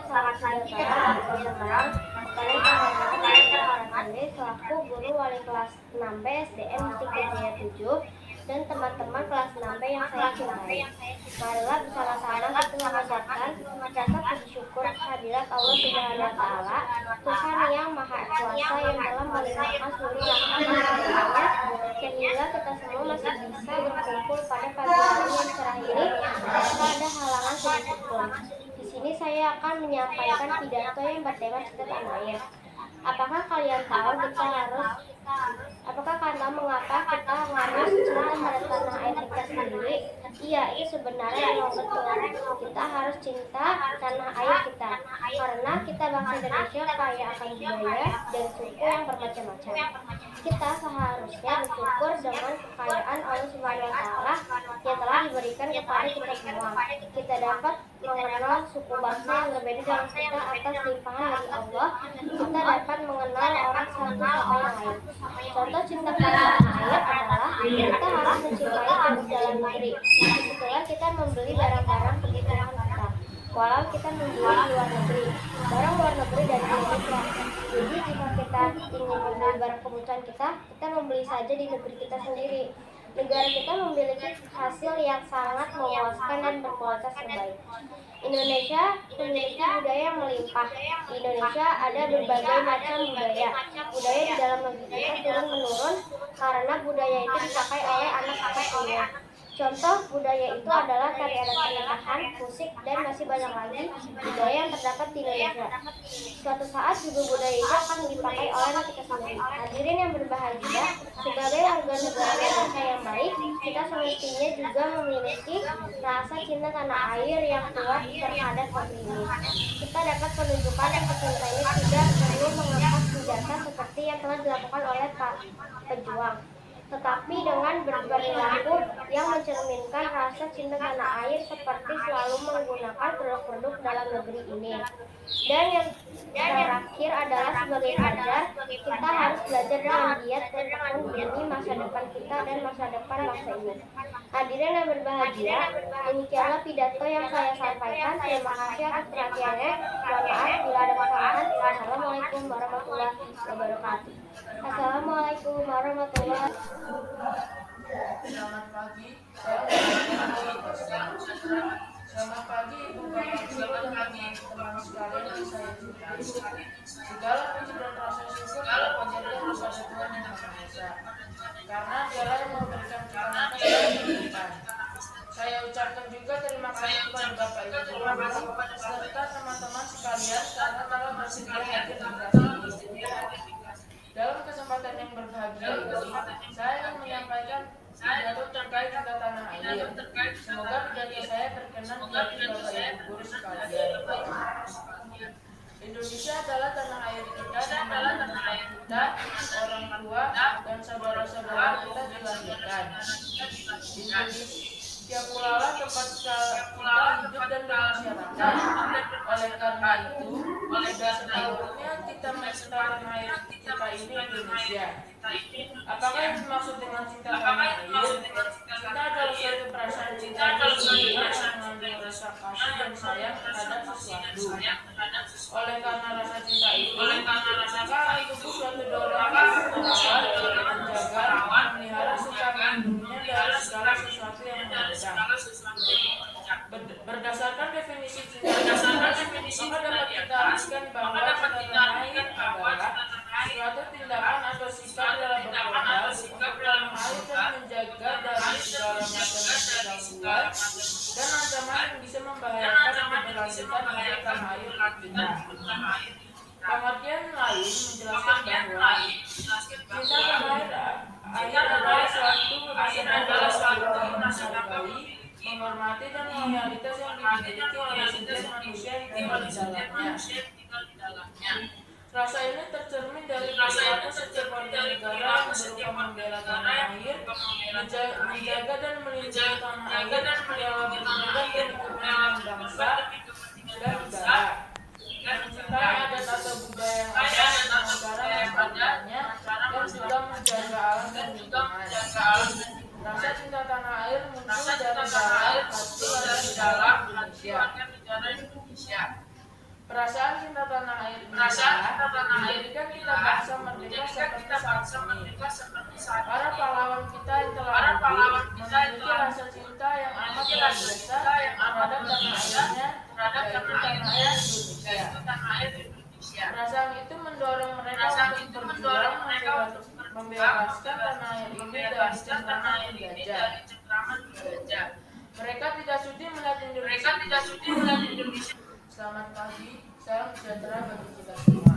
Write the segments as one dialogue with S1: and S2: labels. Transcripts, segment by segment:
S1: salam sejahtera bagi teman-teman. Kalian kehormatan selaku guru wali kelas 6B SDN Mustika Jaya 7 dan teman-teman kelas 6B yang saya cintai. Marilah bersama-sama kita mengucapkan rasa puji syukur kehadirat Allah Subhanahu wa Ta'ala, Tuhan yang Maha Kuasa yang telah melimpahkan seluruh rahmat dan karunia sehingga kita semua masih bisa berkumpul pada pagi hari yang cerah ini tanpa ada halangan sedikit pun. Di sini saya akan menyampaikan pidato yang bertema cinta tanah air. Apakah kalian tahu mengapa kita harus cinta pada tanah air kita sendiri? Iya, itu sebenarnya memang betul. Kita harus cinta tanah air kita karena kita bangsa Indonesia kaya akan budaya dan suku yang bermacam-macam. Kita seharusnya bersyukur dengan kekayaan Allah Subhanahu wa Ta'ala yang telah diberikan kepada kita semua. Kita dapat mengenal suku bangsa yang berbeda dengan kita atas limpahan dari Allah. Kita dapat mengenal orang satu sama yang lain. Contoh cinta pada tanah air adalah kita harus mencintai produk dalam negeri. Setelah kita membeli barang-barang kebutuhan kita, walau kita membeli di luar negeri, barang luar negeri dari Indonesia. Jadi jika kita ingin membeli barang kebutuhan kita membeli saja di negeri kita sendiri. Negara kita memiliki hasil yang sangat memuaskan dan berkualitas terbaik. Indonesia memiliki budaya yang melimpah. Di Indonesia ada berbagai macam budaya. Budaya di dalam negeri kita turun-menurun karena budaya itu dipakai oleh anak kita semua. Contoh budaya itu adalah tari adat pernikahan, musik, dan masih banyak lagi budaya yang terdapat di Indonesia. Suatu saat juga budaya itu akan dipakai oleh anak kita sendiri. Hadirin yang berbahagia, sebagai warga negara Indonesia yang baik, kita semestinya juga memiliki rasa cinta tanah air yang kuat terhadap negeri ini. Kita dapat menunjukkan dan pecinta ini tidak perlu mengangkat senjata seperti yang telah dilakukan oleh Pak pejuang, tetapi dengan berperilaku yang mencerminkan rasa cinta tanah air seperti selalu menggunakan produk-produk dalam negeri ini. Dan yang terakhir adalah sebagai pelajar, kita harus belajar dengan giat untuk demi masa depan kita dan masa depan bangsa ini. Hadirin yang berbahagia, demikianlah pidato yang saya sampaikan. Terima kasih atas perhatiannya. Mohon maaf bila ada kesalahan. Assalamualaikum warahmatullahi wabarakatuh. Assalamualaikum warahmatullahi wabarakatuh.
S2: Selamat pagi, selamat pagi Ibu Bapak Guru dan teman-teman sekalian yang saya cintai. Segala puji dan rasa syukur kita panjatkan kepada Tuhan Yang Maha Esa, karena Dialah yang memberikan kita makan dan kehidupan. Saya ucapkan juga terima kasih kepada Bapak Ibu Guru serta teman-teman sekalian karena telah bersedia hadir di kelas ini. Dalam kesempatan yang berbahagia ini, saya ingin menyampaikan pidato terkait cinta tanah air. Semoga pidato saya berkenan di hati Bapak Ibu Guru sekalian. Indonesia adalah tanah air kita, di mana tempat kita, orang tua, dan saudara-saudara kita dilahirkan. Indonesia pula lah tempat kita hidup dan bermasyarakat. Oleh karena itu, sudah sepatutnya kita mencintai tanah air kita ini Indonesia. Apakah yang dimaksud dengan cinta tanah air? Cinta adalah suatu perasaan cinta yang mengandung rasa kasih dan sayang terhadap sesuatu. Oleh karena rasa cinta itu, maka akan tumbuh suatu dorongan untuk merawat, menjaga, memelihara serta melindunginya dari segala sesuatu yang mengundang. Berdasarkan definisi cinta tanah air, maka dapat kita artikan bahwa cinta tanah air adalah suatu tindakan atau sikap dalam berkorban untuk tanah air dan menjaga dari segala macam gangguan dan ancaman yang bisa membahayakan keberlanjutan hidup tanah air kita. Pengertian lain menjelaskan bahwa cinta tanah air adalah suatu rasa menghargai, menghormati dan loyalitas yang dimiliki oleh setiap manusia yang tinggal di dalamnya. Rasa ini tercermin dari perilaku setiap warga negara yang berupa membela tanah air, menjaga dan melindungi tanah air, menjaga dan kepentingan bangsa dan negara, mencintai adat atau budaya yang ada dengan cara melestarikannya, dan juga menjaga alam dan lingkungan. Rasa cinta tanah air muncul dari dalam hati warga negara Indonesia. Perasaan cinta tanah air menjadikan kita bangsa merdeka seperti saat ini. Para pahlawan kita yang telah gugur memiliki rasa cinta yang amat luar biasa terhadap tanah airnya, yaitu tanah air Indonesia. Perasaan itu mendorong mereka untuk berjuang membebaskan tanah air ini dari cengkraman penjajah. Mereka tidak sudi melihat Indonesia. Selamat pagi, salam sejahtera bagi kita semua.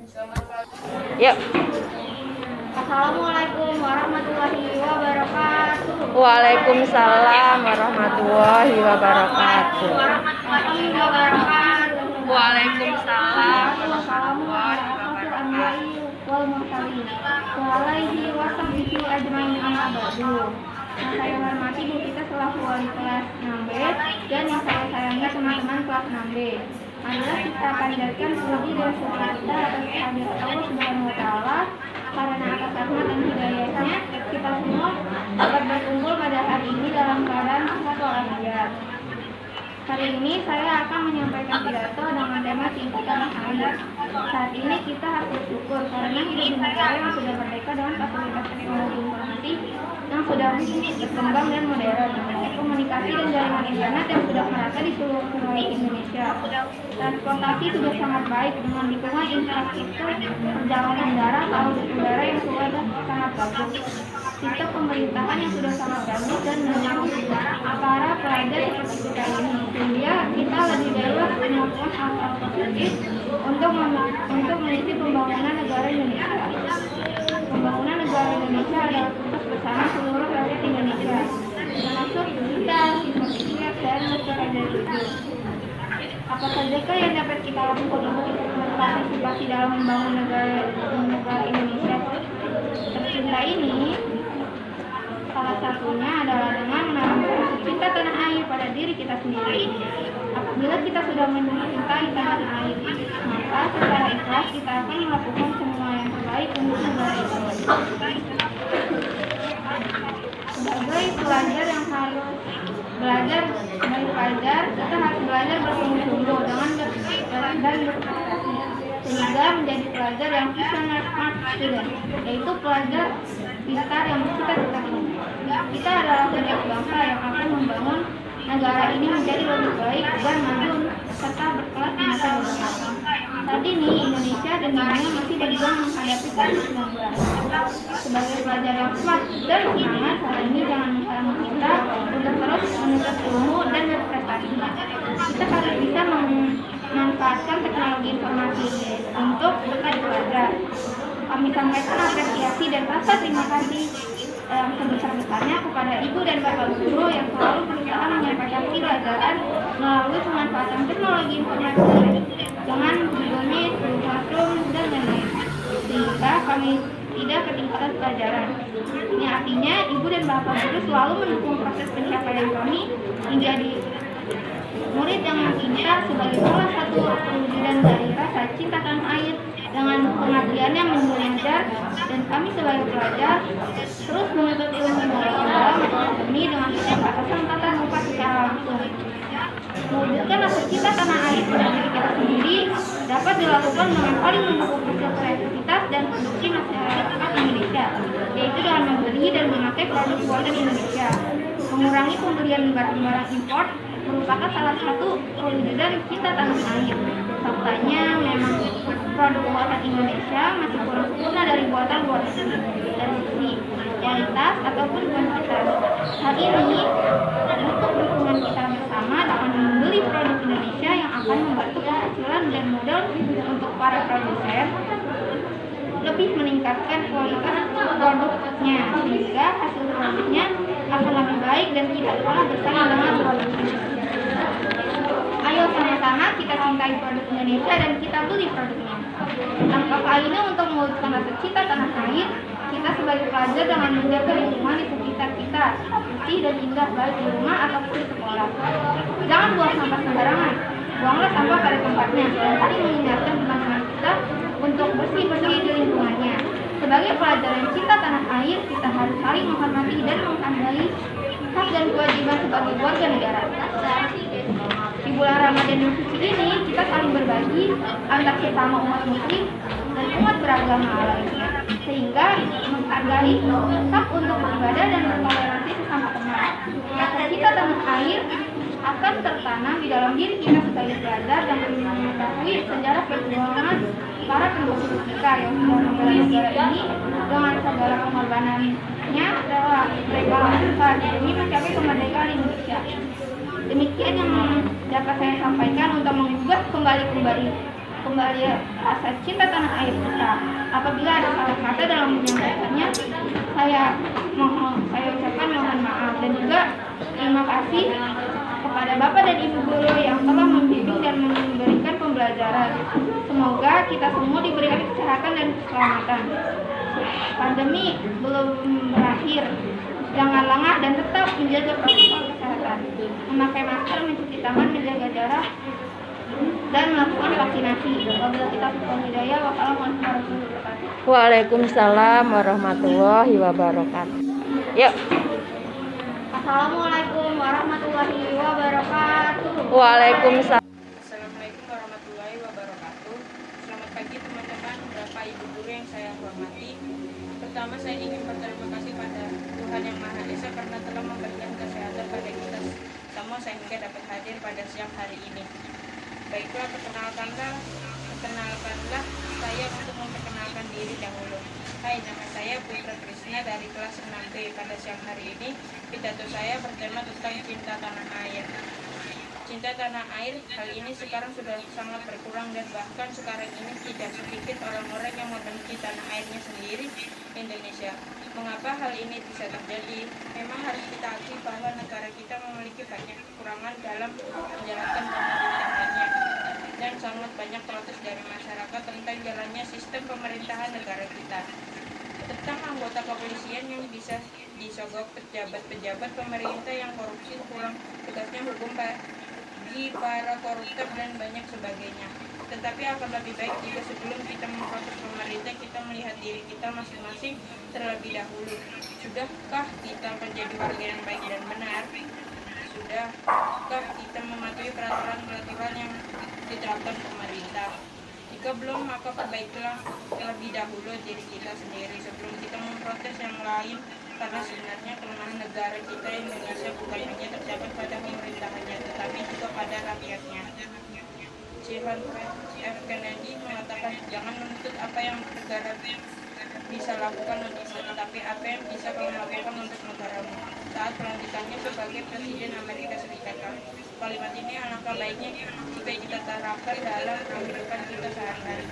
S2: Selamat pagi.
S3: Yuk.
S1: Assalamualaikum warahmatullahi wabarakatuh.
S3: Waalaikumsalam warahmatullahi wabarakatuh. Waalaikumsalam warahmatullahi wabarakatuh.
S1: Yang saya hormati Bu kita selaku wali kelas 6B dan yang saya sayangi teman-teman kelas 6B. Marilah kita panjatkan puji dan syukur kita atas kehadirat Allah Subhanahu wa taala karena atas rahmat dan hidayahnya kita semua dapat berkumpul pada hari ini dalam keadaan sehat walafiat. Hari ini saya akan menyampaikan pidato dengan tema cinta tanah air. Saat ini kita harus bersyukur karena hidup di negara yang sudah merdeka dengan fasilitas teknologi informasi yang sudah berkembang dan modern, komunikasi dan jaringan internet yang sudah merata di seluruh wilayah Indonesia. Transportasi sudah sangat baik dengan dukungan infrastruktur perjalanan darat laut dan udara yang sudah sangat bagus. Sistem pemerintahan yang sudah sangat bagus dan mendukung para pelajar seperti kita ini, sehingga kita lebih bebas melakukan hal-hal positif untuk mengisi pembangunan negara Indonesia. Pembangunan negara Indonesia adalah tugas bersama seluruh rakyat Indonesia, termasuk kita, siswa-siswi dan masyarakat itu. Apa sajakah yang dapat kita lakukan untuk berpartisipasi dalam membangun negara Indonesia tercinta ini? Salah satunya adalah dengan menanamkan cinta tanah air pada diri kita sendiri. Apabila kita sudah mencintai tanah air, maka secara ikhlas kita akan melakukan semua yang terbaik untuk negara itu. Sebagai pelajar yang harus belajar kita harus belajar bersungguh-sungguh dan berprestasi, sehingga menjadi pelajar yang visioner smart student, yaitu pelajar pintar yang bercita-cita tinggi. Kita adalah sebuah bangsa yang akan membangun negara ini menjadi lebih baik dan maju serta berkelas di masa depan. Saat ini Indonesia dan dunia masih berjuang menghadapi COVID-19. Sebagai pelajar yang smart dan semangat, saat ini jangan menghalangi kita untuk terus menuntut ilmu dan berprestasi. Kita harus bisa memanfaatkan teknologi informasi untuk menjadi pelajar. Kami sampaikan apresiasi dan rasa terima kasih sebesar-besarnya kepada ibu dan bapak guru yang selalu berusaha menyampaikan pelajaran melalui pemanfaatan teknologi informasi dengan Google Meet, Google Classroom, dan lain-lain, sehingga kami tidak ketinggalan pelajaran. Ini artinya ibu dan bapak guru selalu mendukung proses pencapaian kami menjadi murid yang pintar sebagai salah satu perwujudan dari rasa cinta tanah air dengan pengabdiannya mengajar, dan kami sebagai pelajar terus menuntut ilmu dalam akademi dengan setiap batasan tatap muka secara langsung. Mewujudkan rasa cinta tanah air pada diri kita sendiri dapat dilakukan dengan paling mendukung kreativitas dan produksi masyarakat Indonesia, yaitu dengan membeli dan memakai produk buatan Indonesia. Mengurangi pembelian barang-barang impor merupakan salah satu perwujudan cinta tanah air. Faktanya memang produk buatan Indonesia masih kurang sempurna dari buatan luar negeri dari sisi kualitas ataupun kuantitas. Hal ini butuh dukungan kita bersama dengan membeli produk Indonesia yang akan membantu keberhasilan dan modal untuk para produsen lebih meningkatkan kualitas produknya, sehingga hasil produknya akan lebih baik dan tidak kalah bersaing dengan produk Indonesia. Ayo sama-sama kita cintai produk Indonesia dan kita beli produknya. Langkah ini untuk mewujudkan rasa cinta tanah air, kita sebagai pelajar dengan menjaga lingkungan di sekitar kita bersih dan indah baik di rumah ataupun di sekolah. Jangan buang sampah sembarangan, buanglah sampah pada tempatnya dan saling mengingatkan teman-teman kita untuk bersih-bersih di lingkungannya. Sebagai pelajar yang cinta tanah air, kita harus saling menghormati dan menghargai hak dan kewajiban sebagai warga negara.
S4: bulan Ramadan yang suci ini kita saling berbagi antar sesama umat muslim dan umat beragama lainnya, sehingga menghargai hak untuk beribadah dan bertoleransi sesama umat. Rasa cinta tanah air akan tertanam di dalam diri kita sebagai belajar dan mengetahui sejarah perjuangan para pendahulu kita yang sudah membela negara ini dengan segala pengorbanannya adalah mereka lakukan demi mencapai kemerdekaan Indonesia. Demikian yang dapat saya sampaikan untuk menggugah kembali rasa cinta tanah air kita. Apabila ada salah kata dalam menyampaikannya, saya ucapkan mohon maaf, dan juga terima kasih kepada Bapak dan Ibu guru yang telah membimbing dan memberikan pembelajaran. Semoga kita semua diberikan kesehatan dan keselamatan. Pandemi belum berakhir. Jangan lengah dan tetap menjaga protokol kesehatan. Memakai masker, mencuci tangan, menjaga jarak, dan melakukan vaksinasi. Wabillahi taufiq wal hidayah. Wassalamualaikum warahmatullahi wabarakatuh.
S3: Waalaikumsalam warahmatullahi wabarakatuh. Yuk.
S4: Assalamualaikum warahmatullahi wabarakatuh.
S3: Waalaikumsalam.
S2: Assalamualaikum warahmatullahi wabarakatuh. Selamat pagi teman-teman, Bapak Ibu guru yang saya hormati. Pertama, saya ingin berterima kasih pada Tuhan Yang Maha Esa karena telah memberikan kesehatan pada kita semua sehingga dapat hadir pada siang hari ini. Baiklah, perkenalkanlah saya untuk memperkenalkan diri dahulu. Hai, nama saya Putra Krisna dari kelas 6B. Pada siang hari ini, pidato saya bertema tentang cinta tanah air. Cinta tanah air hal ini sekarang sudah sangat berkurang, dan bahkan sekarang ini tidak sedikit orang-orang yang membenci tanah airnya sendiri, Indonesia. Mengapa hal ini bisa terjadi? Memang harus kita akui bahwa negara kita memiliki banyak kekurangan dalam menjalankan pemerintahannya, dan sangat banyak protes dari masyarakat tentang jalannya sistem pemerintahan negara kita. Tentang anggota kepolisian yang bisa disogok pejabat-pejabat pemerintah yang korupsi, kurang tegasnya hukum bagi para koruptor dan banyak sebagainya. Tetapi akan lebih baik jika sebelum kita memproses pemerintah, kita melihat diri kita masing-masing terlebih dahulu. Sudahkah kita menjadi warga yang baik dan benar? Sudahkah kita mematuhi peraturan-peraturan yang diterapkan pemerintah? Jika belum, maka perbaikilah terlebih dahulu diri kita sendiri sebelum kita memprotes yang lain, karena sebenarnya kelemahan negara kita Indonesia bukan hanya terdapat pada pemerintahannya, tetapi juga pada rakyatnya. John F. Kennedy mengatakan, jangan menuntut apa yang negara bisa lakukan untukmu, tetapi apa yang bisa kamu lakukan untuk negaramu. Saat pelantikannya sebagai Presiden Amerika Serikat, kalimat ini alangkah baiknya jika kita terapkan dalam kehidupan kita sehari-hari.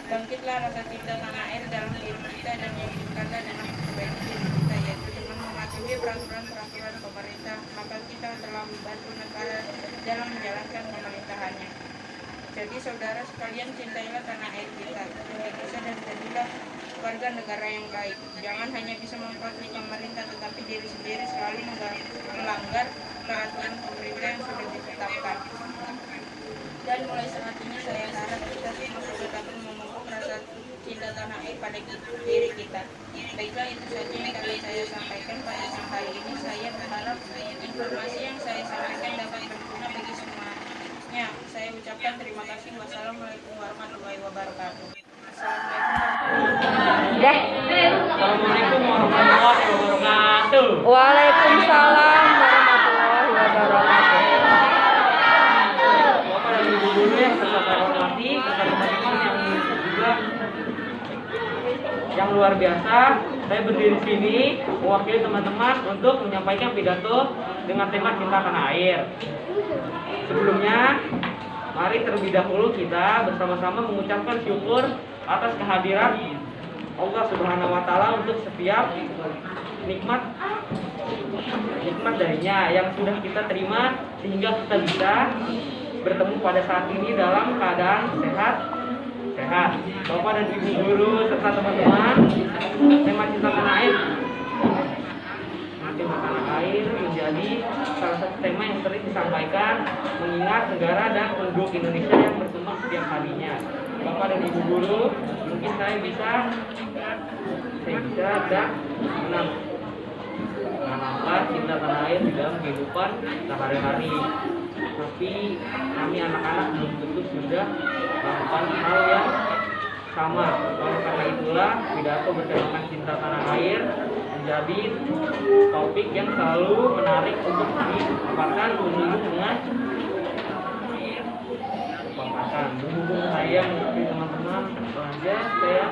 S2: Bangkitlah rasa cinta tanah air dalam diri kita dan yakinkanlah dengan memperbaiki diri kita, yaitu dengan mematuhi peraturan-peraturan pemerintah, maka kita telah membantu negara dalam menjalankan pemerintahannya. Jadi saudara sekalian, cintailah tanah air kita, Indonesia, dan jadilah warga negara yang baik. Jangan hanya bisa memprotes pemerintah, tetapi diri sendiri selalu melanggar peraturan pemerintah yang sudah ditetapkan. Dan mulai saat ini saya harap kita semua sudah dapat memupuk rasa cinta tanah air pada diri kita. Baiklah, itu saja yang dapat saya sampaikan pada siang hari ini. Saya berharap informasi yang saya sampaikan dapat berguna bagi semuanya. Saya ucapkan terima kasih. Wassalamualaikum warahmatullahi wabarakatuh.
S5: Assalamualaikum warahmatullahi wabarakatuh.
S3: Waalaikumsalam warahmatullahi wabarakatuh.
S5: Bapak dan Ibu guru yang saya hormati, serta teman-teman yang luar biasa, saya berdiri di sini mewakili teman-teman untuk menyampaikan pidato dengan tema cinta tanah air. Sebelumnya, mari terlebih dahulu kita bersama-sama mengucapkan syukur atas kehadiran Allah Subhanahu wa Ta'ala untuk setiap nikmat darinya yang sudah kita terima, sehingga kita bisa bertemu pada saat ini dalam keadaan sehat. Bapak dan Ibu guru serta teman-teman, tema cinta tanah air menjadi salah satu tema yang sering disampaikan mengingat negara dan penduduk Indonesia yang berkembang setiap harinya. Bapak dan Ibu guru, mungkin saya bisa dan menambah cinta tanah air di dalam kehidupan sehari-hari. tapi kami anak-anak belum tentu sudah melakukan hal yang sama. Oleh karena itulah pidato bertemakan cinta tanah air menjadi topik yang selalu menarik untuk dipaparkan berhubung dengan berhubung saya mengikuti teman-teman pelajar, saya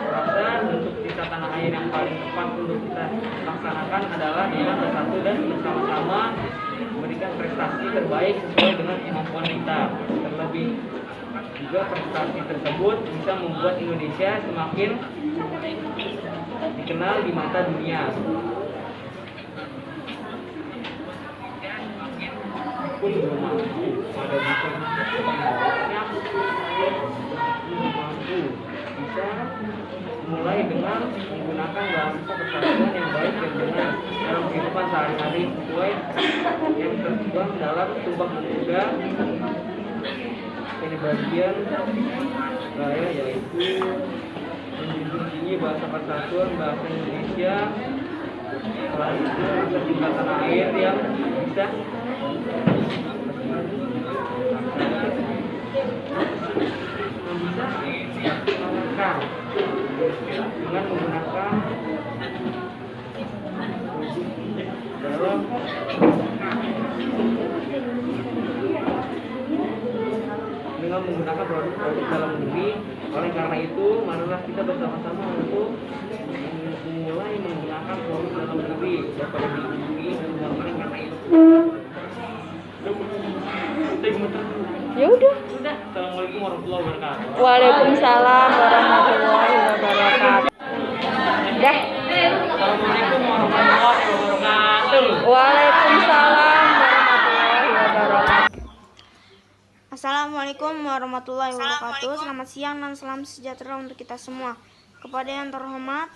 S5: merasa untuk cinta tanah air yang paling tepat untuk kita laksanakan adalah dengan bersatu dan bersama-sama memberikan prestasi terbaik sesuai dengan kemampuan kita. Terlebih juga prestasi tersebut bisa membuat Indonesia semakin dikenal di mata dunia. Pun belum mampu pada bisa mulai dengan menggunakan bahasa persatuan yang baik dan benar dalam kehidupan sehari-hari sesuai yang tertuang dalam Sumpah Pemuda. Ini bagian saya yaitu menjunjung tinggi bahasa persatuan bahasa Indonesia. Setelah itu rasa cinta tanah air yang bisa menggunakan dengan menggunakan dalam produk-produk dalam negeri. Oleh karena itu, marilah kita bersama-sama untuk mulai menggunakan produk dalam negeri daripada di negeri. Oleh karena itu,
S3: Ya udah.
S5: Assalamualaikum warahmatullahi wabarakatuh.
S3: Waalaikumsalam warahmatullahi wabarakatuh. Dah.
S5: Assalamualaikum warahmatullahi wabarakatuh.
S3: Waalaikumsalam warahmatullahi wabarakatuh.
S6: Assalamualaikum warahmatullahi wabarakatuh. Selamat siang dan salam sejahtera untuk kita semua. Kepada yang terhormat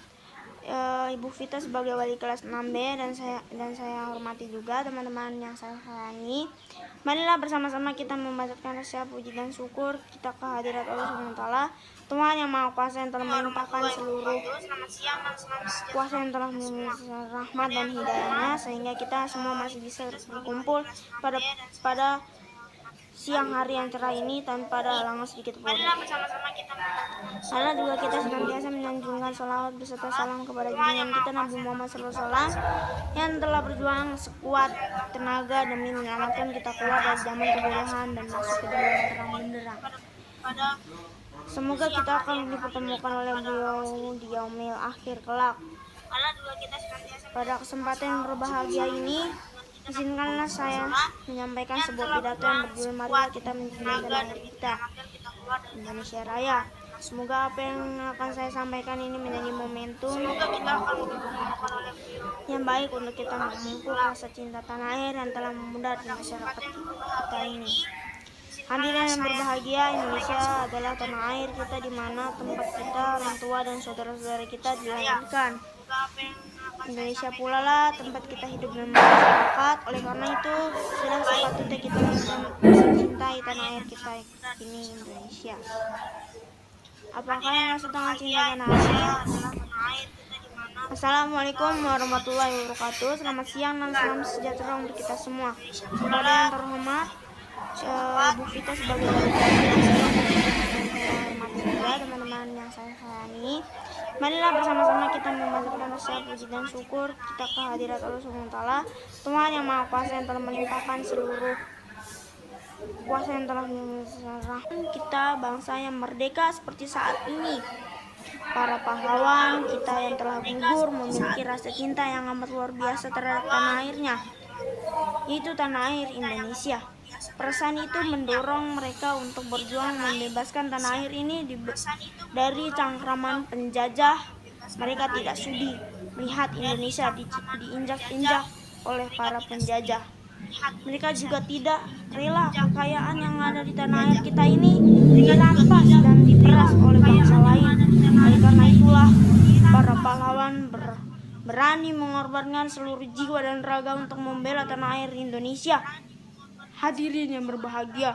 S6: Ibu Vita sebagai wali kelas 6B dan saya hormati juga teman-teman yang saya sayangi. Marilah bersama-sama kita membacakan rasa puji dan syukur kita kehadirat Allah SWT, Tuhan yang Maha Kuasa yang telah melimpahkan seluruh kuasa yang telah memberikan rahmat dan hidayahnya sehingga kita semua masih bisa berkumpul pada siang hari yang cerah ini tanpa ada halangan sedikit pun. Karena juga kita senantiasa menyanjungkan salawat beserta salam kepada junjungan kita Nabi Muhammad SAW yang telah berjuang sekuat tenaga demi menyelamatkan kita keluar dari zaman kebodohan dan masuk ke dunia yang terang benderang. Semoga kita akan dipertemukan oleh beliau di yaumil akhir kelak. Pada kesempatan yang berbahagia ini, izinkanlah saya menyampaikan sebuah pidato yang berjudul Marilah kita mencintai tanah air kita, Indonesia Raya. Semoga apa yang akan saya sampaikan ini menjadi momentum yang baik untuk kita memupuk rasa cinta tanah air yang telah memudar di masyarakat kita ini. Hadirin yang berbahagia, Indonesia adalah tanah air kita di mana tempat kita, orang tua dan saudara-saudara kita dilahirkan. Indonesia pula lah tempat kita hidup dan masyarakat. Oleh karena itu, sudah sepatutnya kita mencintai tanah air kita ini, Indonesia. Apakah yang maksud dengan cinta tanah air? Assalamualaikum warahmatullahi wabarakatuh. Selamat siang dan salam sejahtera untuk kita semua. Kepada yang terhormat Bu Vita sebagai wali kelas dan saya hormati juga teman-teman yang saya sayangi. Marilah bersama-sama kita membacakan rasa puji dan syukur kita kehadirat Allah SWT, Tuhan yang Maha Kuasa yang telah melimpahkan seluruh kuasa yang telah memberikan kita bangsa yang merdeka seperti saat ini. Para pahlawan kita yang telah gugur memiliki rasa cinta yang amat luar biasa terhadap tanah airnya, yaitu tanah air Indonesia. Perasaan itu mendorong mereka untuk berjuang membebaskan tanah air ini dari cengkraman penjajah. Mereka tidak sudi melihat Indonesia diinjak-injak oleh para penjajah. Mereka juga tidak rela kekayaan yang ada di tanah air kita ini dirampas dan diperas oleh bangsa lain. Oleh karena itulah para pahlawan berani mengorbankan seluruh jiwa dan raga untuk membela tanah air Indonesia. Hadirin yang berbahagia,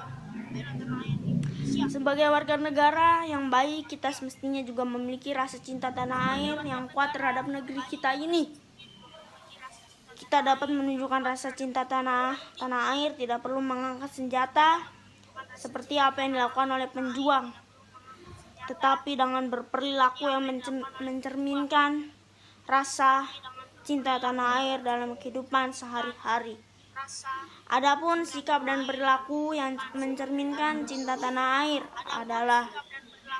S6: sebagai warga negara yang baik, kita semestinya juga memiliki rasa cinta tanah air yang kuat terhadap negeri kita ini. kita dapat menunjukkan rasa cinta tanah air, tidak perlu mengangkat senjata seperti apa yang dilakukan oleh penjuang, tetapi dengan berperilaku yang mencerminkan rasa cinta tanah air dalam kehidupan sehari-hari. Adapun sikap dan perilaku yang mencerminkan cinta tanah air adalah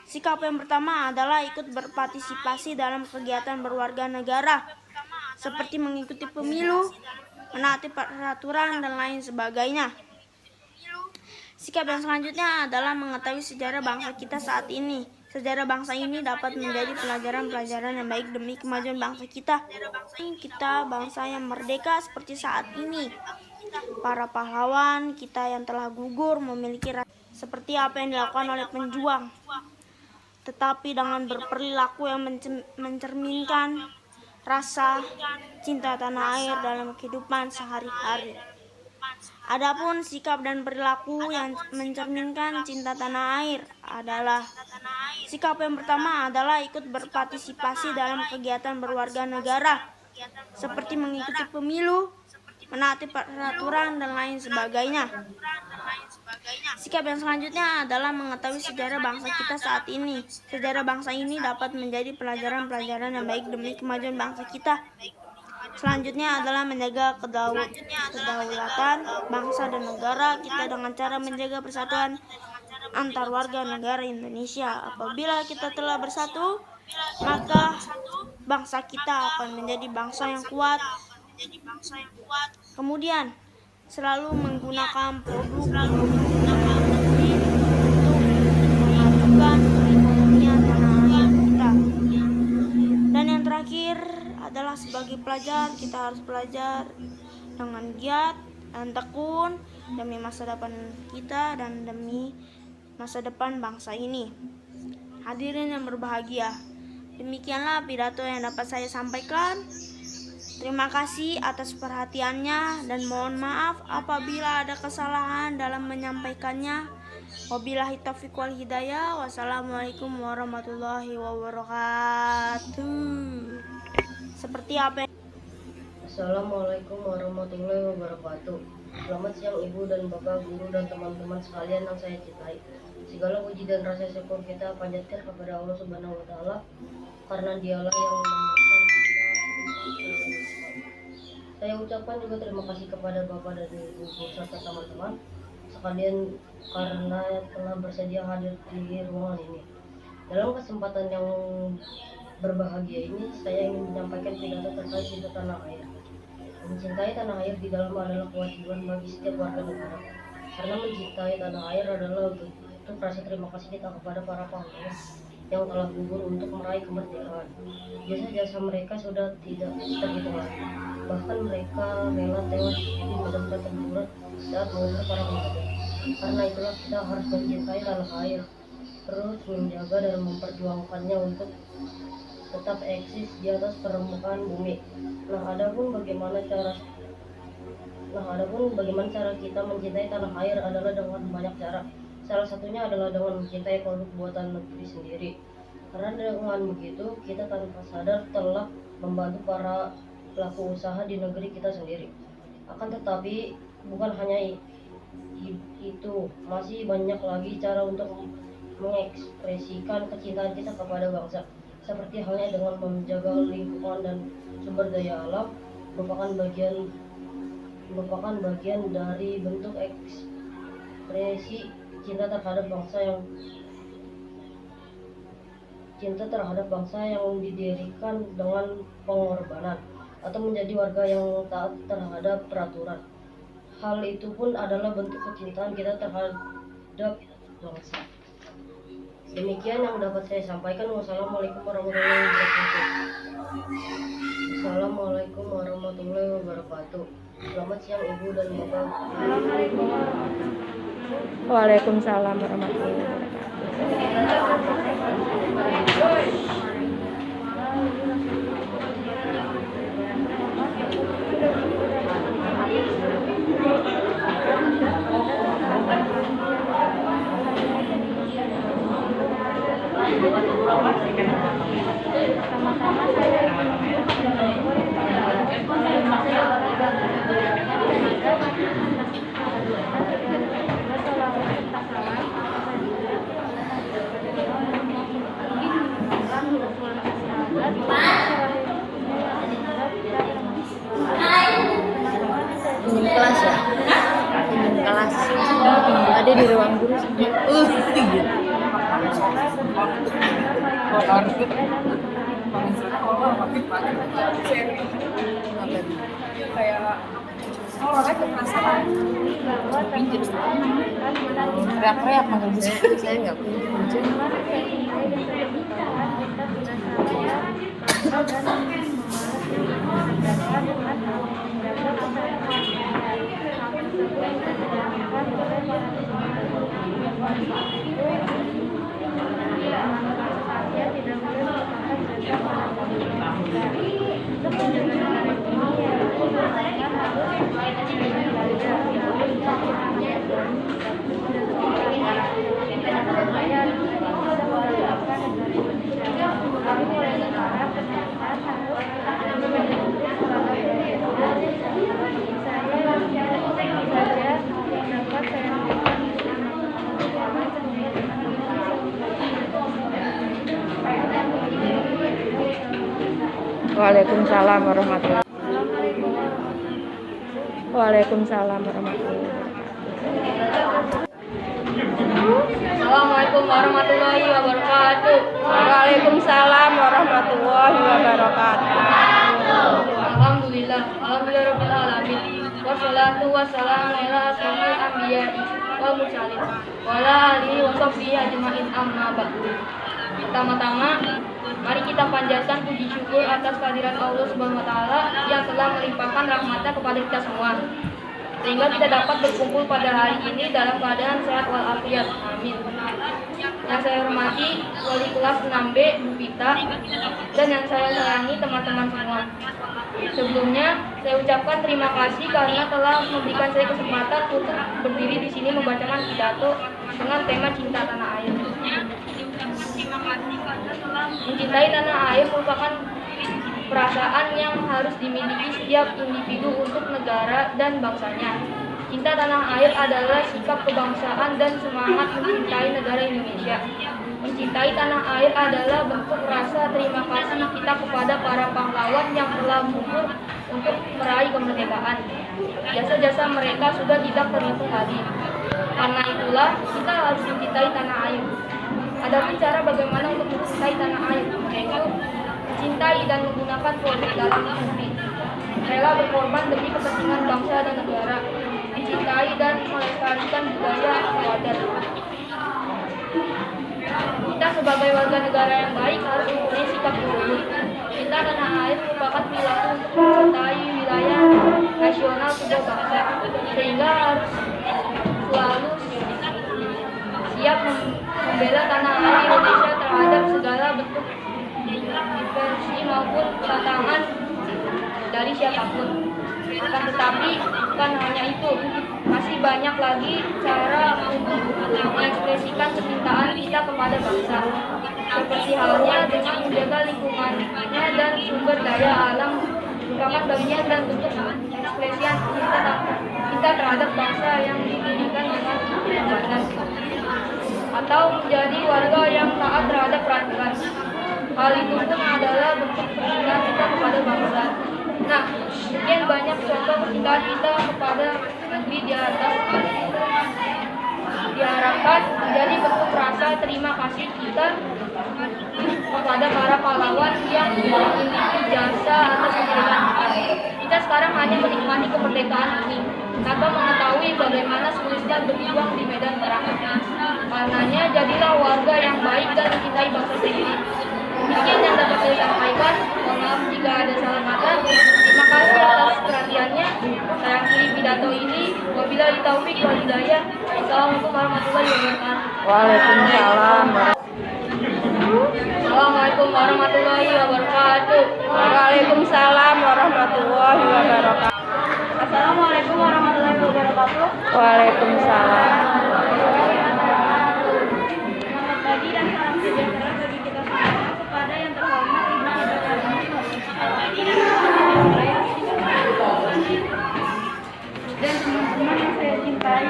S6: sikap yang pertama adalah ikut berpartisipasi dalam kegiatan berwarga negara seperti mengikuti pemilu, menaati peraturan dan lain sebagainya. Sikap yang selanjutnya adalah mengetahui sejarah bangsa kita saat ini. Sejarah bangsa ini dapat menjadi pelajaran-pelajaran yang baik demi kemajuan bangsa kita. Kita bangsa yang merdeka seperti saat ini. Para pahlawan kita yang telah gugur memiliki rasa seperti apa yang dilakukan oleh penjuang, tetapi dengan berperilaku yang mencerminkan rasa cinta tanah air dalam kehidupan sehari-hari. Adapun sikap dan perilaku yang mencerminkan cinta tanah air adalah sikap yang pertama adalah ikut berpartisipasi dalam kegiatan berwarga negara seperti mengikuti pemilu, menaati peraturan dan lain sebagainya. Sikap yang selanjutnya adalah mengetahui sejarah bangsa kita saat ini. Sejarah bangsa ini dapat menjadi pelajaran-pelajaran yang baik demi kemajuan bangsa kita. Selanjutnya adalah menjaga kedaulatan bangsa dan negara kita dengan cara menjaga persatuan antar warga negara Indonesia. Apabila kita telah bersatu, maka bangsa kita akan menjadi bangsa yang kuat. Kemudian, selalu menggunakan produk untuk memajukan perekonomian tanah air kita. Dan yang terakhir adalah sebagai pelajar, kita harus belajar dengan giat dan tekun demi masa depan kita dan demi masa depan bangsa ini. Hadirin yang berbahagia, demikianlah pidato yang dapat saya sampaikan. Terima kasih atas perhatiannya dan mohon maaf apabila ada kesalahan dalam menyampaikannya. Wabillahi taufiq wal hidayah. Wassalamualaikum warahmatullahi wabarakatuh. Seperti apa?
S7: Assalamualaikum warahmatullahi wabarakatuh. Selamat siang Ibu dan Bapak Guru dan teman-teman sekalian yang saya cintai. Segala puji dan rasa syukur kita panjatkan kepada Allah Subhanahu wa taala karena Dialah yang memberikan kita. Saya ucapkan juga terima kasih kepada Bapak dan Ibu serta teman-teman sekalian karena telah bersedia hadir di ruangan ini. Dalam kesempatan yang berbahagia ini, saya ingin menyampaikan pidato terkait cinta tanah air. Mencintai tanah air di dalam adalah kewajiban bagi setiap warga negara. Karena mencintai tanah air adalah untuk rasa terima kasih kita kepada para pahlawan yang telah gugur untuk meraih kemerdekaan. Jasa-jasa mereka sudah tidak terhitung lagi. Bahkan mereka rela tewas di medan pertempuran saat mengubur para pemuda. Karena itulah kita harus mencintai tanah air, terus menjaga dan memperjuangkannya untuk tetap eksis di atas permukaan bumi. Adapun bagaimana cara kita mencintai tanah air adalah dengan banyak cara. Salah satunya adalah dengan mencintai produk buatan negeri sendiri. Karena dengan begitu kita tanpa sadar telah membantu para pelaku usaha di negeri kita sendiri. Akan tetapi bukan hanya itu, masih banyak lagi cara untuk mengekspresikan kecintaan kita kepada bangsa. Seperti halnya dengan menjaga lingkungan dan sumber daya alam merupakan bagian dari bentuk ekspresi cinta terhadap bangsa yang didirikan dengan pengorbanan atau menjadi warga yang taat terhadap peraturan. Hal itu pun adalah bentuk kecintaan kita terhadap bangsa. Demikian yang dapat saya sampaikan. Wassalamualaikum warahmatullahi wabarakatuh. Assalamualaikum warahmatullahi wabarakatuh. Selamat siang Ibu dan Bapak.
S3: Waalaikumsalam warahmatullahi wabarakatuh.
S4: Sama-sama saya
S7: kelas ya?
S3: Kelas ada di ruang guru. Teriak-teriak manggil Bu. Saya nggak punya kunci. Waalaikumsalam warahmatullahi wabarakatuh. Waalaikumsalam warahmatullahi wabarakatuh.
S4: Assalamualaikum warahmatullahi wabarakatuh.
S3: Waalaikumsalam warahmatullahi wabarakatuh.
S4: Alhamdulillah, alhamdulillah alamin. Wassalatu wassalamu ala asyrofil anbiya'i wal mursalin wa ala alihi wa sahbihi ajmain amma ba'du. Pertama-tama, mari kita panjatkan puji syukur atas kehadiran Allah Subhanahu wa taala yang telah melimpahkan rahmatnya kepada kita semua, sehingga kita dapat berkumpul pada hari ini dalam keadaan sehat walafiat. Amin. Yang saya hormati wali kelas 6B Bu Vita dan yang saya sayangi teman-teman semua. Sebelumnya saya ucapkan terima kasih karena telah memberikan saya kesempatan untuk berdiri di sini membacakan pidato dengan tema cinta tanah air. Mencintai tanah air merupakan perasaan yang harus dimiliki setiap individu untuk negara dan bangsanya. Cinta tanah air adalah sikap kebangsaan dan semangat mencintai negara Indonesia. Mencintai tanah air adalah bentuk rasa terima kasih kita kepada para pahlawan yang telah gugur untuk meraih kemerdekaan. Jasa-jasa mereka sudah tidak terhitung lagi. Karena itulah kita harus mencintai tanah air. Adapun cara bagaimana untuk mencintai tanah air, yaitu mencintai dan menggunakan produk dalam negeri, rela berkorban demi kepentingan bangsa dan negara, mencintai dan melestarikan budaya atau adat. Kita sebagai warga negara yang baik harus mempunyai sikap luhur. Cinta tanah air merupakan perilaku untuk mencintai wilayah nasional sebuah bangsa, sehingga harus selalu siap membela tanah air Indonesia terhadap segala bentuk diversi maupun tantangan dari siapapun. Akan tetapi bukan hanya itu, masih banyak lagi cara untuk mengekspresikan kecintaan kita kepada bangsa. Seperti halnya dengan menjaga lingkungannya dan sumber daya alam merupakan bagian dan bentuk ekspresian kita terhadap bangsa yang didirikan dengan kebebasan. Atau menjadi warga yang taat terhadap peraturan. Hal itu pun adalah bentuk kecintaan kita kepada bangsa. Nah, sekian banyak contoh kecintaan kita kepada negeri di atas. Diharapkan menjadi bentuk rasa terima kasih kita kepada para pahlawan yang memiliki jasa atas kemerdekaan kita. Kita sekarang hanya menikmati kemerdekaan ini tanpa mengetahui bagaimana sulitnya berjuang di medan perang. Karenanya jadilah warga yang baik dan mencintai bangsa sendiri. Demikian yang dapat saya sampaikan. Mohon maaf jika ada salah kata. Terima kasih atas perhatiannya. Saya akhiri pidato ini. Wabillahi taufik wal hidayah. Assalamualaikum warahmatullahi wabarakatuh.
S3: Waalaikumsalam.
S4: Assalamualaikum warahmatullahi wabarakatuh.
S3: Waalaikumsalam warahmatullahi wabarakatuh.
S4: Assalamualaikum warahmatullahi wabarakatuh.
S3: Waalaikumsalam.
S4: Selamat pagi dan salam sejahtera bagi kita semua kepada yang terhormat Ibu dan teman-teman yang saya cintai.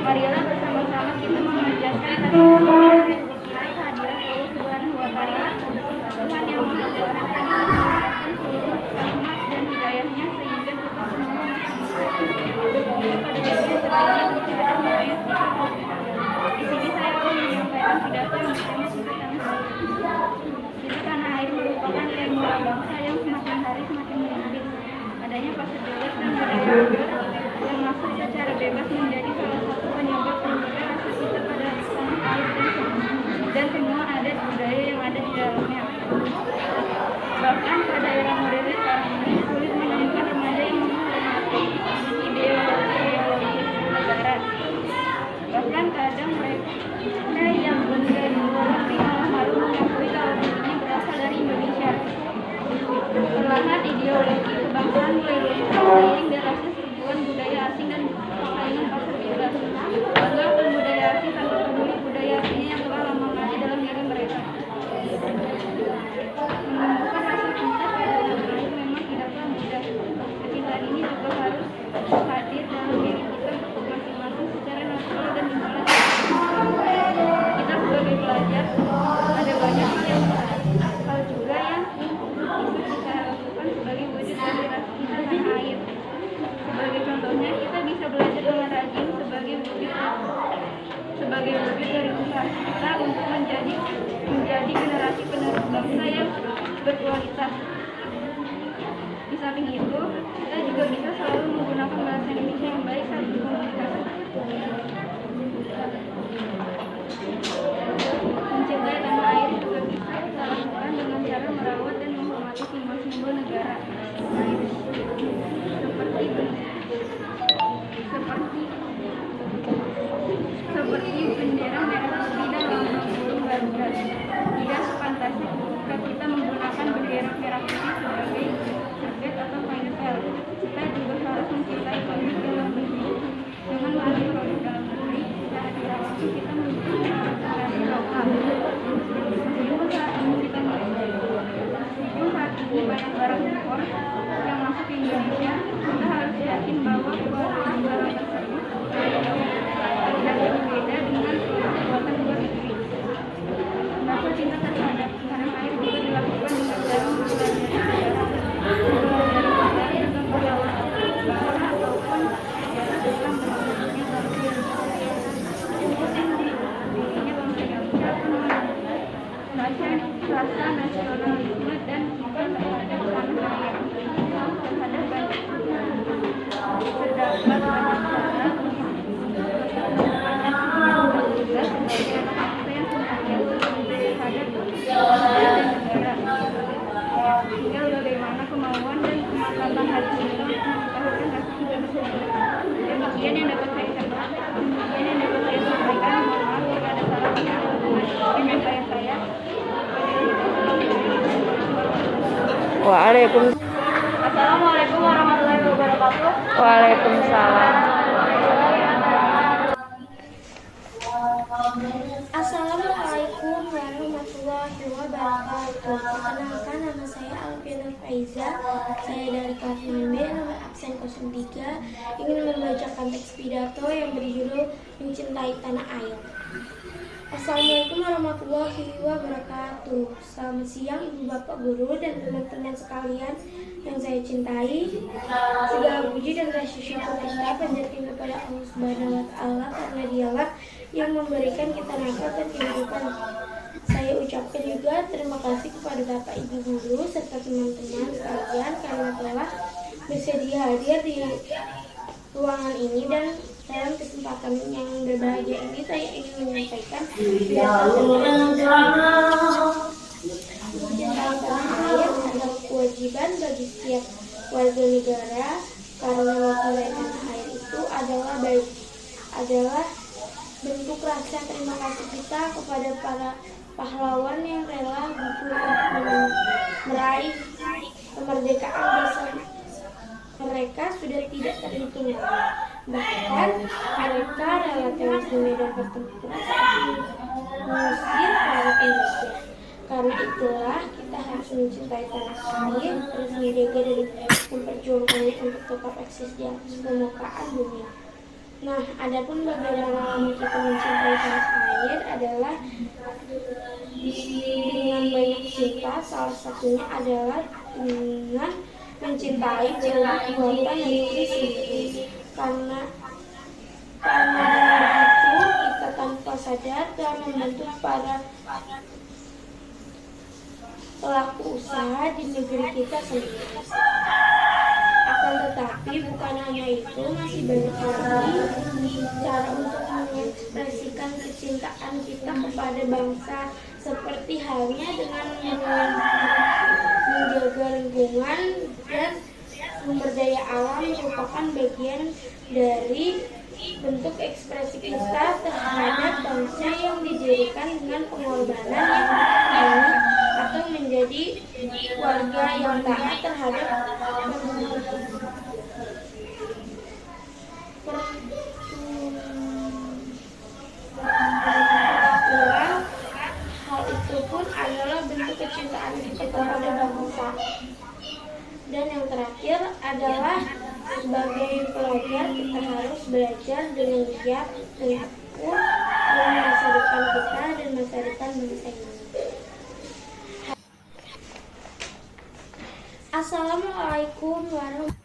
S4: Marilah bersama-sama kita memanjatkan kehadiran Allah Subhanahu wa taala, Tuhan yang Maha Kuasa, seluruh rahmat dan hidayahnya sehingga kita semua yang masuk secara bebas menjadi salah satu penyebab timbulnya rasa cinta pada tanah air dan semua adat budaya yang ada di dalamnya. Bahkan pada era modern sekarang ini sulit menemukan remaja yang menghormati ideologi negara. Bahkan kadang mereka yang enggan mengerti malah malu mengakui kalau dirinya berasal dari Indonesia. Perlahan ideologi kebangsaan mulai luntur seiring derasnya serbuan budaya asing dan persaingan pasar bebas. Bangga budaya asing tanpa peduli budaya aslinya yang telah lama mati dalam diri mereka. Menumbuhkan rasa cinta pada tanah air memang tidaklah mudah. Kecintaan ini juga harus hadir dalam diri kita masing-masing secara natural dan dimulai. Kita sebagai pelajar ada banyak hal juga yang bisa kita lakukan sebagai wujud dari rasa cinta tanah air. Sebagai contohnya, kita bisa belajar dengan rajin sebagai wujud dari usaha kita untuk menjadi generasi penerus bangsa yang berkualitas. Di samping itu, kita juga bisa selalu menggunakan bahasa Indonesia yang baik saat berkomunikasi. Mencintai tanah air juga bisa kita lakukan dengan cara merawat dan menghormati simbol-simbol negara. Seperti bendera merah putih dan lambang burung garuda. Tidak sepantasnya kita menggunakan bendera merah putih sebagai serbet atau payung. Kita juga harus mencintai produk dalam negeri. Dengan membeli produk dalam negeri, secara tidak langsung kita mencintai produk lokal. Meskipun saat ini banyak barang impor yang masuk ke Indonesia, kita harus yakin bahwa kualitas barang tersebut tidak berbeda dengan buatan luar negeri. Rasa cinta terhadap tanah air juga dilakukan dengan cara mempelajari sejarah, tentang perlawanan bangsa ataupun sejarah tentang berbentuknya bangsa dirinya bangsa Indonesia rasa nasionalisme dan cinta terhadap tanah air. Terdapat banyak cara juga sebagai anak bangsa yang senantiasa terhadap dan negara. Tinggal bagaimana kemauan dan kemantauan hati kita untuk mengetahui rasa cinta tersebut. Demikian yang dapat saya sampaikan. Mohon maaf jika ada salah kata dalam penyampaian saya. Assalamualaikum warahmatullahi wabarakatuh.
S3: Waalaikumsalam.
S1: Assalamualaikum warahmatullahi wabarakatuh. Perkenalkan, nama saya Alfiana Faiza. Saya dari kelas 9B, nomor absen 03, ingin membacakan teks pidato yang berjudul Mencintai Tanah Air. Assalamualaikum warahmatullahi wabarakatuh. Selamat siang Ibu Bapak Guru dan teman-teman sekalian yang saya cintai. Segala puji dan rasa syukur kita panjatkan kepada Allah Subhanahu wa Ta'ala karena Dialah yang memberikan kita nafas dan kehidupan. Saya ucapkan juga terima kasih kepada Bapak Ibu Guru serta teman-teman sekalian karena telah bersedia hadir di ruangan ini, dan dalam kesempatan yang berbahagia ini saya ingin menyampaikan mencintai tanah air adalah kewajiban bagi setiap warga negara karena mencintai tanah air itu adalah bentuk rasa terima kasih kita kepada para pahlawan yang rela gugur untuk meraih kemerdekaan desa mereka sudah tidak terhitung lagi. Bahkan mereka rela tewas di medan pertempuran saat mengusir para Indonesia. Karena itulah kita harus mencintai tanah air, terus menjaga dan memperjuangkannya untuk tetap eksis di atas permukaan bumi. Nah, adapun bagaimana kita mencintai tanah air adalah dengan banyak cinta. Salah satunya adalah dengan mencintai kota yang sendiri. Karena dengan itu kita tanpa sadar telah membentuk para pelaku usaha di negeri kita sendiri. Aku Dan tetapi bukan hanya itu, masih banyak lagi cara untuk mengekspresikan kecintaan kita kepada bangsa, seperti halnya dengan menjaga lingkungan dan sumber daya alam merupakan bagian dari bentuk ekspresi kita terhadap bangsa yang didirikan dengan pengorbanan yang tinggi atau menjadi warga yang taat terhadap peraturan. Hal itu pun adalah bentuk kecintaan kita kepada bangsa. Dan yang terakhir adalah sebagai pelajar kita harus belajar dengan giat dan tekun dalam masa depan kita dan masa depan bangsa ini. Assalamualaikum warahmatullahi wabarakatuh.